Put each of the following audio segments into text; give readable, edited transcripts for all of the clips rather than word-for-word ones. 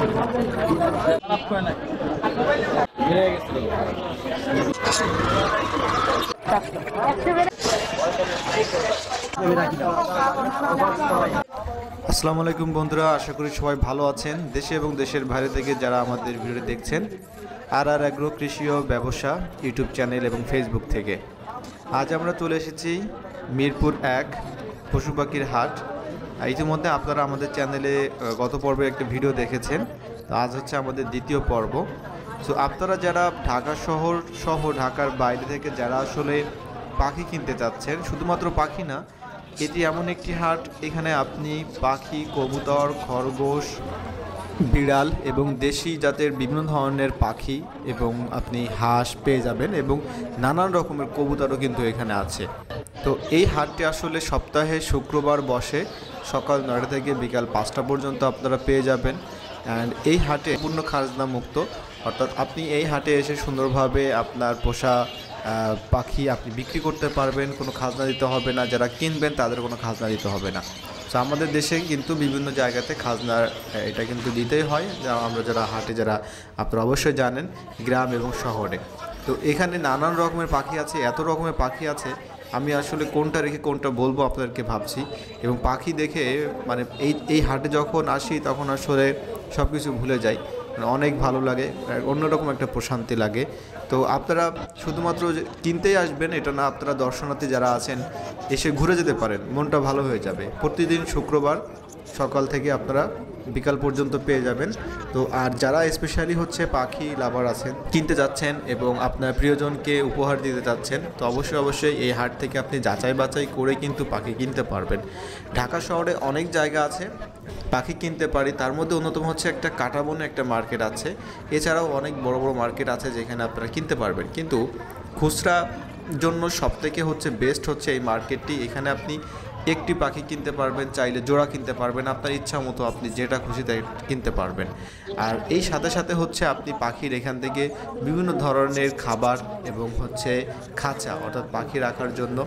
আসসালামু আলাইকুম বন্ধুরা, আশা করি সবাই ভালো আছেন। দেশে এবং দেশের বাইরে থেকে যারা আমাদের ভিডিও দেখছেন আর অ্যাগ্রো কৃষি ও ব্যবসা ইউটিউব চ্যানেল এবং ফেসবুক থেকে, আজ আমরা চলে এসেছি মিরপুর 1 পশু পাখির হাট। ইতিমধ্যে আপনারা আমাদের চ্যানেলে গত পর্বে একটা ভিডিও দেখেছেন, তো আজ হচ্ছে আমাদের দ্বিতীয় পর্ব। সো আপনারা যারা ঢাকা শহর সহ ঢাকার বাইরে থেকে যারা আসলে পাখি কিনতে চাচ্ছেন, শুধুমাত্র পাখি না, এটি এমন একটি হাট, এখানে আপনি পাখি, কবুতর, খরগোশ, বিড়াল এবং দেশি জাতের বিভিন্ন ধরনের পাখি এবং আপনি হাঁস পেয়ে যাবেন এবং নানান রকমের কবুতরও কিন্তু এখানে আছে। তো এই হাটটি আসলে সপ্তাহে শুক্রবার বসে, সকাল 9টা থেকে বিকাল 5টা পর্যন্ত আপনারা পেয়ে যাবেন। অ্যান্ড এই হাটে পূর্ণ খাজনা মুক্ত, অর্থাৎ আপনি এই হাটে এসে সুন্দরভাবে আপনার পোষা পাখি আপনি বিক্রি করতে পারবেন, কোনো খাজনা দিতে হবে না। যারা কিনবেন তাদের কোনো খাজনা দিতে হবে না। তো আমাদের দেশে কিন্তু বিভিন্ন জায়গাতে খাজনার এটা কিন্তু দিতেই হয়, আমরা যারা হাটে যারা আপনারা অবশ্যই জানেন, গ্রাম এবং শহরে। তো এখানে নানান রকমের পাখি আছে, এত রকমের পাখি আছে, আমি আসলে কোনটা রেখে কোনটা বলবো আপনাদেরকে ভাবছি। এবং পাখি দেখে মানে এই হাটে যখন আসি তখন আসলে সব কিছু ভুলে যাই, অনেক ভালো লাগে, অন্যরকম একটা প্রশান্তি লাগে। তো আপনারা শুধুমাত্র কিনতেই আসবেন এটা না, আপনারা দর্শনার্থী যারা আছেন এসে ঘুরে যেতে পারেন, মনটা ভালো হয়ে যাবে। প্রতিদিন শুক্রবার সকাল থেকে আপনারা বিকাল পর্যন্ত পেয়ে যাবেন। তো আর যারা স্পেশালি হচ্ছে পাখি লাভার আছেন, কিনতে যাচ্ছেন এবং আপনার প্রিয়জনকে উপহার দিতে যাচ্ছেন, তো অবশ্যই এই হাট থেকে আপনি যাচাই বাছাই করে কিন্তু পাখি কিনতে পারবেন। ঢাকা শহরে অনেক জায়গা আছে পাখি কিনতে পারি, তার মধ্যে অন্যতম হচ্ছে একটা কাঁটাবনে একটা মার্কেট আছে। এছাড়াও অনেক বড় বড় মার্কেট আছে যেখানে আপনারা কিনতে পারবেন, কিন্তু খুচরা জন্য সবথেকে হচ্ছে বেস্ট হচ্ছে এই মার্কেটটি। এখানে আপনি একটি পাখি কিনতে পারবেন, চাইলে জোড়া কিনতে পারবেন, আপনার ইচ্ছা মতো আপনি যেটা খুশি তাই কিনতে পারবেন। আর এই সাথে সাথে হচ্ছে আপনি পাখির এখান থেকে বিভিন্ন ধরনের খাবার এবং হচ্ছে খাঁচা, অর্থাৎ পাখি রাখার জন্য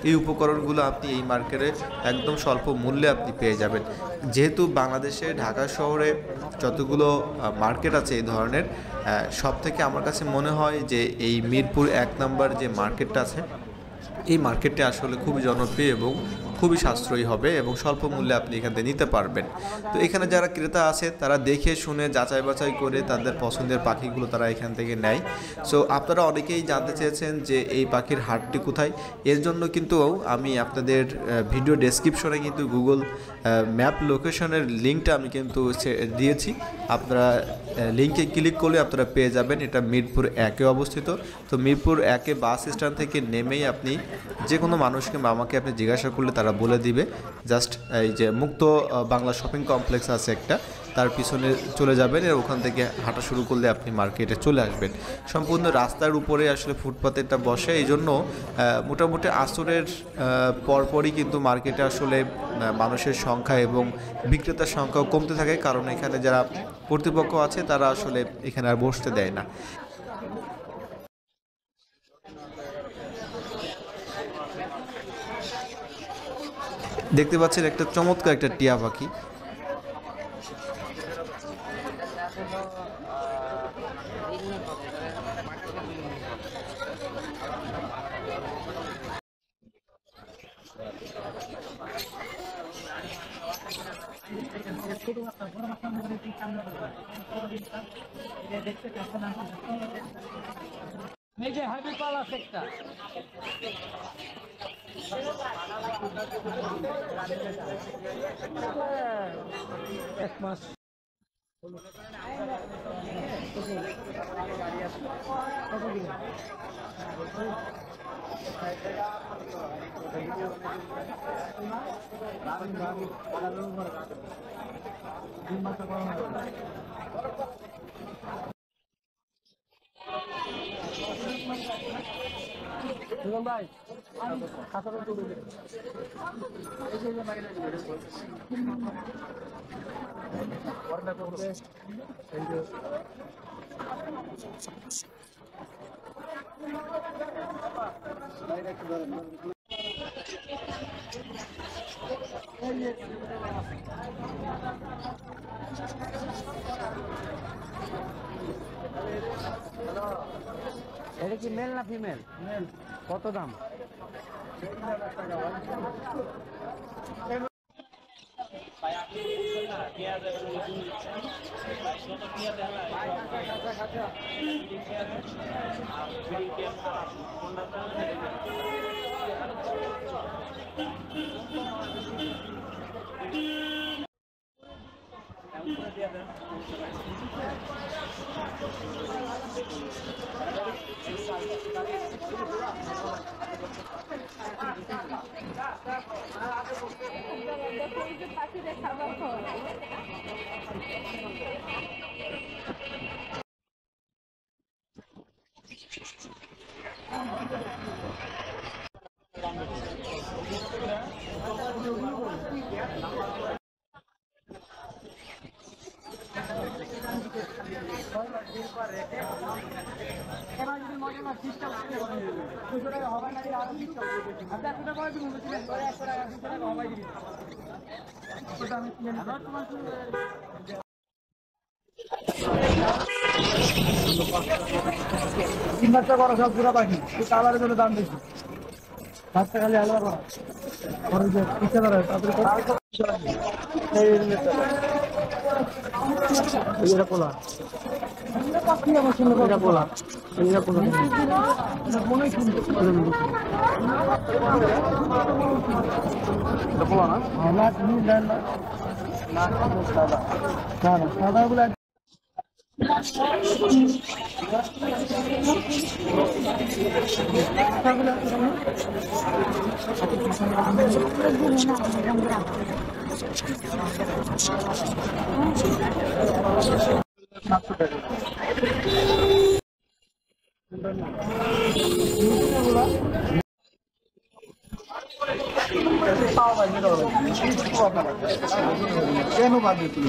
এই উপকরণগুলো আপনি এই মার্কেটে একদম স্বল্প মূল্যে আপনি পেয়ে যাবেন। যেহেতু বাংলাদেশে ঢাকা শহরে যতগুলো মার্কেট আছে এই ধরনের, সব থেকে আমার কাছে মনে হয় যে এই মিরপুর 1 নম্বর যে মার্কেটটা আছে, এই মার্কেটটা আসলে খুবই জনপ্রিয় এবং খুবই সাশ্রয়ী হবে এবং স্বল্প মূল্যে আপনি এখান থেকে নিতে পারবেন। তো এখানে যারা ক্রেতা আছে তারা দেখে শুনে যাচাই বাছাই করে তাদের পছন্দের পাখিগুলো তারা এখান থেকে নেয়। সো আপনারা অনেকেই জানতে চেয়েছেন যে এই পাখির হাটটি কোথায়, এর জন্য কিন্তু আমি আপনাদের ভিডিও ডেসক্রিপশনে কিন্তু গুগল ম্যাপ লোকেশনের লিঙ্কটা আমি কিন্তু দিয়েছি। আপনারা লিঙ্কে ক্লিক করলে আপনারা পেয়ে যাবেন, এটা মিরপুর 1-এ অবস্থিত। তো মিরপুর 1-এ বাস স্ট্যান্ড থেকে নেমেই আপনি যে কোনো মানুষকে আমাকে আপনি জিজ্ঞাসা করলে তারা বলে দিবে। জাস্ট এই যে মুক্ত বাংলা শপিং কমপ্লেক্স আছে একটা, তার পিছনে চলে যাবেন, আর ওখান থেকে হাঁটা শুরু করলে আপনি মার্কেটে চলে আসবেন। সম্পূর্ণ রাস্তার উপরে আসলে ফুটপাতেরটা বসে, এই জন্য মোটামুটি আসরের পরপরই কিন্তু মার্কেটে আসলে মানুষের সংখ্যা এবং বিক্রেতার সংখ্যাও কমতে থাকে, কারণ এখানে যারা কর্তৃপক্ষ আছে তারা আসলে এখানে আর বসতে দেয় না। দেখতে পাচ্ছেন একটা চমৎকার একটা টিয়া পাখি। এই যে হাবি পাল আছে একটা এক মাস ভাই খাতাটা তুলে দিন। এটা কি মেল না ফিমেল? মেল। কত দাম? দেখো এই যে পাখিদের খাবার খাওয়া তিন বাচ্চা করা সব পুরা পাখি, কালারের জন্য দাম বেশি। বাচ্চা খালি আলাদা করা খরচ ইচ্ছা ধরে তারপরে এটা পোলা এটা পোলা এটা পোলা মনে পোলা না সাদা গুলা কেন বাজে তুমি